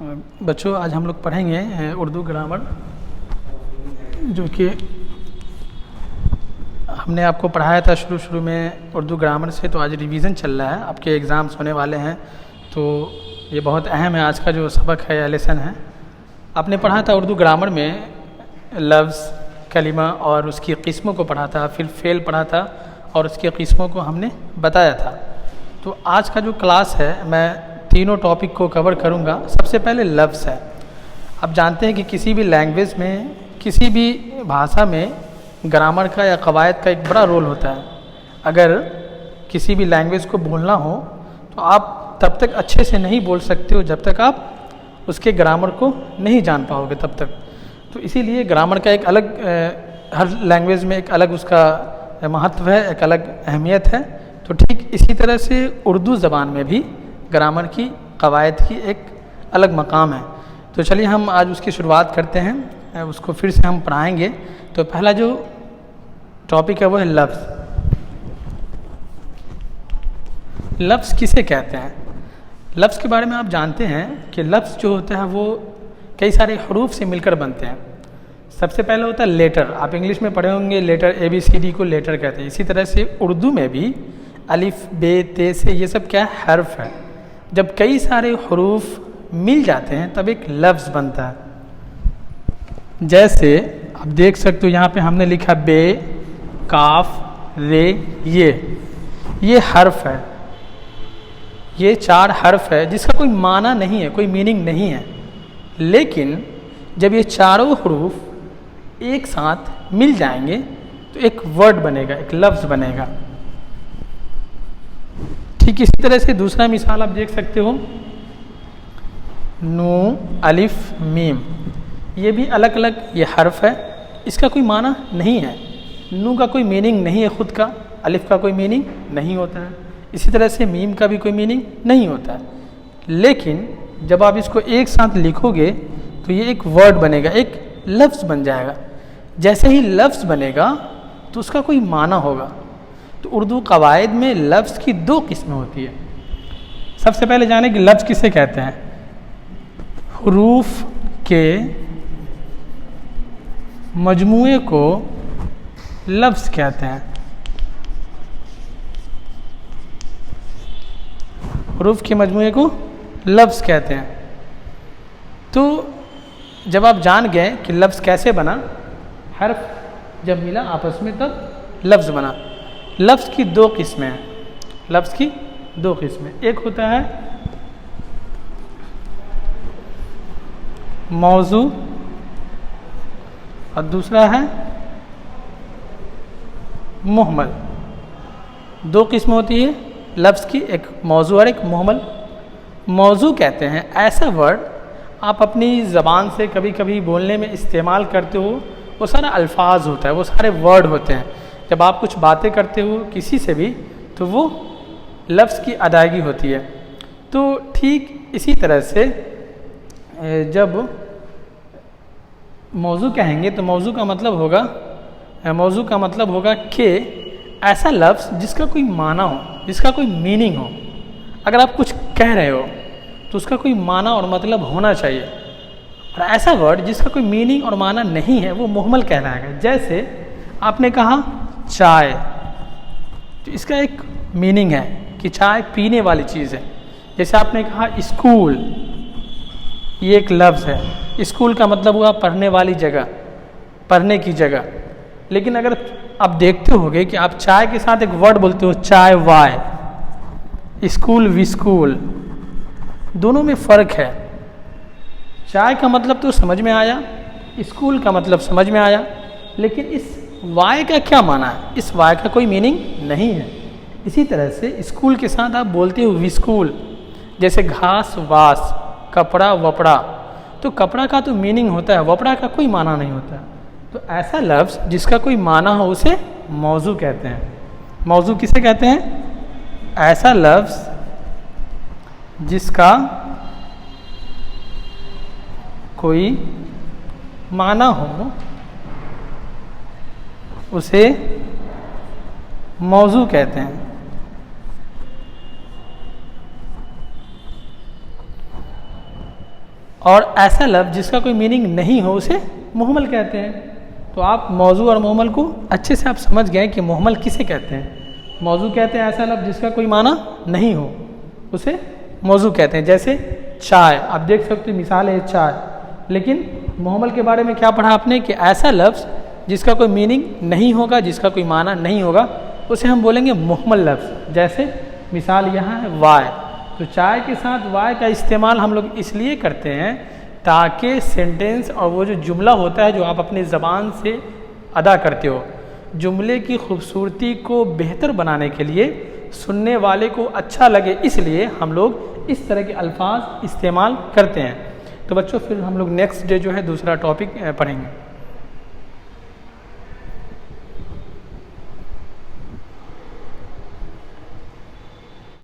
بچوں آج ہم لوگ پڑھیں گے اردو گرامر، جو کہ ہم نے آپ کو پڑھایا تھا شروع میں اردو گرامر سے. تو آج ریویژن چل رہا ہے، آپ کے ایگزامس ہونے والے ہیں، تو یہ بہت اہم ہے. آج کا جو سبق ہے یا لیسن ہے، آپ نے پڑھا تھا اردو گرامر میں لفظ، کلمہ اور اس کی قسموں کو پڑھا تھا، پھر فعل پڑھا تھا اور اس کی قسموں کو ہم نے بتایا تھا. تو آج کا جو کلاس ہے میں تینوں ٹاپک کو کور کروں گا. سب سے پہلے لفظ ہے. آپ جانتے ہیں کہ کسی بھی لینگویج میں، کسی بھی بھاشا میں گرامر کا یا قواعد کا ایک بڑا رول ہوتا ہے. اگر کسی بھی لینگویج کو بولنا ہو تو آپ تب تک اچھے سے نہیں بول سکتے ہو جب تک آپ اس کے گرامر کو نہیں جان پاؤ گے تب تک. تو اسی لیے گرامر کا ایک الگ ہر لینگویج میں ایک الگ اس کا مہتو ہے، ایک الگ اہمیت ہے. تو ٹھیک اسی طرح سے اردو زبان میں بھی گرامر کی قواعد کی ایک الگ مقام ہے. تو چلیے ہم آج اس کی شروعات کرتے ہیں، اس کو پھر سے ہم پڑھائیں گے. تو پہلا جو ٹاپک ہے وہ ہے لفظ. لفظ کسے کہتے ہیں؟ لفظ کے بارے میں آپ جانتے ہیں کہ لفظ جو ہوتا ہے وہ کئی سارے حروف سے مل کر بنتے ہیں. سب سے پہلے ہوتا ہے لیٹر. آپ انگلش میں پڑھے ہوں گے لیٹر، ABCD کو لیٹر کہتے ہیں. اسی طرح سے اردو میں بھی الف، ب، ت سے یہ سب کیا ہے؟ حرف ہے. جب کئی سارے حروف مل جاتے ہیں تب ایک لفظ بنتا ہے. جیسے آپ دیکھ سکتے ہو یہاں پہ ہم نے لکھا بے، کاف، رے، یہ حرف ہے. یہ 4 حرف ہے جس کا کوئی معنی نہیں ہے، کوئی میننگ نہیں ہے. لیکن جب یہ چاروں حروف ایک ساتھ مل جائیں گے تو ایک ورڈ بنے گا، ایک لفظ بنے گا. ٹھیک اسی طرح سے دوسرا مثال آپ دیکھ سکتے ہو، نو، الف، میم. یہ بھی الگ الگ یہ حرف ہے. اس کا کوئی معنی نہیں ہے. نو کا کوئی میننگ نہیں ہے خود کا، الف کا کوئی میننگ نہیں ہوتا ہے، اسی طرح سے میم کا بھی کوئی میننگ نہیں ہوتا ہے. لیکن جب آپ اس کو ایک ساتھ لکھو گے تو یہ ایک ورڈ بنے گا، ایک لفظ بن جائے گا. جیسے ہی لفظ بنے گا تو اس کا کوئی معنی ہوگا. تو اردو قواعد میں لفظ کی 2 قسمیں ہوتی ہیں. سب سے پہلے جانیں کہ لفظ کسے کہتے ہیں. حروف کے مجموعے کو لفظ کہتے ہیں. حروف کے مجموعے کو لفظ کہتے ہیں. تو جب آپ جان گئے کہ لفظ کیسے بنا، حرف جب ملا آپس میں تب لفظ بنا. لفظ کی 2 قسمیں ہیں. لفظ کی 2 قسمیں، ایک ہوتا ہے موضوع اور دوسرا ہے مہمل. 2 قسم ہوتی ہے لفظ کی، ایک موضوع اور ایک مہمل. موضوع کہتے ہیں ایسا ورڈ آپ اپنی زبان سے کبھی کبھی بولنے میں استعمال کرتے ہو، وہ سارا الفاظ ہوتا ہے، وہ سارے ورڈ ہوتے ہیں. جب آپ کچھ باتیں کرتے ہو کسی سے بھی تو وہ لفظ کی ادائیگی ہوتی ہے. تو ٹھیک اسی طرح سے جب موضوع کہیں گے تو موضوع کا مطلب ہوگا کہ ایسا لفظ جس کا کوئی معنی ہو، جس کا کوئی میننگ ہو. اگر آپ کچھ کہہ رہے ہو تو اس کا کوئی معنی اور مطلب ہونا چاہیے. اور ایسا ورڈ جس کا کوئی میننگ اور معنی نہیں ہے وہ مہمل کہلائے گا. جیسے آپ نے کہا چائے، تو اس کا ایک میننگ ہے کہ چائے پینے والی چیز ہے. جیسے آپ نے کہا اسکول، یہ ایک لفظ ہے. اسکول کا مطلب ہوا پڑھنے والی جگہ، پڑھنے کی جگہ. لیکن اگر آپ دیکھتے ہوگے کہ آپ چائے کے ساتھ ایک ورڈ بولتے ہو چائے وائے، اسکول وسکول، دونوں میں فرق ہے. چائے کا مطلب تو سمجھ میں آیا، اسکول کا مطلب سمجھ میں آیا، لیکن اس وائے کا کیا معنی ہے؟ اس وائے کا کوئی میننگ نہیں ہے. اسی طرح سے اسکول کے ساتھ آپ بولتے ہو وسکول، جیسے گھاس واس، کپڑا وپڑا. تو کپڑا کا تو میننگ ہوتا ہے، وپڑا کا کوئی معنی نہیں ہوتا. تو ایسا لفظ جس کا کوئی معنی ہو اسے موضوع کہتے ہیں. موضوع کسے کہتے ہیں؟ ایسا لفظ جس کا کوئی معنی ہو اسے موضوع کہتے ہیں. اور ایسا لفظ جس کا کوئی میننگ نہیں ہو اسے مہمل کہتے ہیں۔ تو آپ موضوع اور مہمل کو اچھے سے آپ سمجھ گئے کہ مہمل کسے کہتے ہیں۔ موضوع کہتے ہیں ایسا لفظ جس کا کوئی معنی نہیں ہو اسے موضوع کہتے ہیں، جیسے چائے، آپ دیکھ سکتے مثال ہے چائے۔ لیکن مہمل کے بارے میں کیا پڑھا آپ نے کہ ایسا لفظ جس کا کوئی میننگ نہیں ہوگا، جس کا کوئی معنی نہیں ہوگا، اسے ہم بولیں گے مہمل لفظ۔ جیسے مثال یہاں ہے وائے، تو چائے کے ساتھ وائے کا استعمال ہم لوگ اس لیے کرتے ہیں تاکہ سینٹینس اور وہ جو جملہ ہوتا ہے جو آپ اپنی زبان سے ادا کرتے ہو، جملے کی خوبصورتی کو بہتر بنانے کے لیے، سننے والے کو اچھا لگے، اس لیے ہم لوگ اس طرح کے الفاظ استعمال کرتے ہیں۔ تو بچوں پھر ہم لوگ نیکسٹ ڈے جو ہے دوسرا ٹاپک پڑھیں گے۔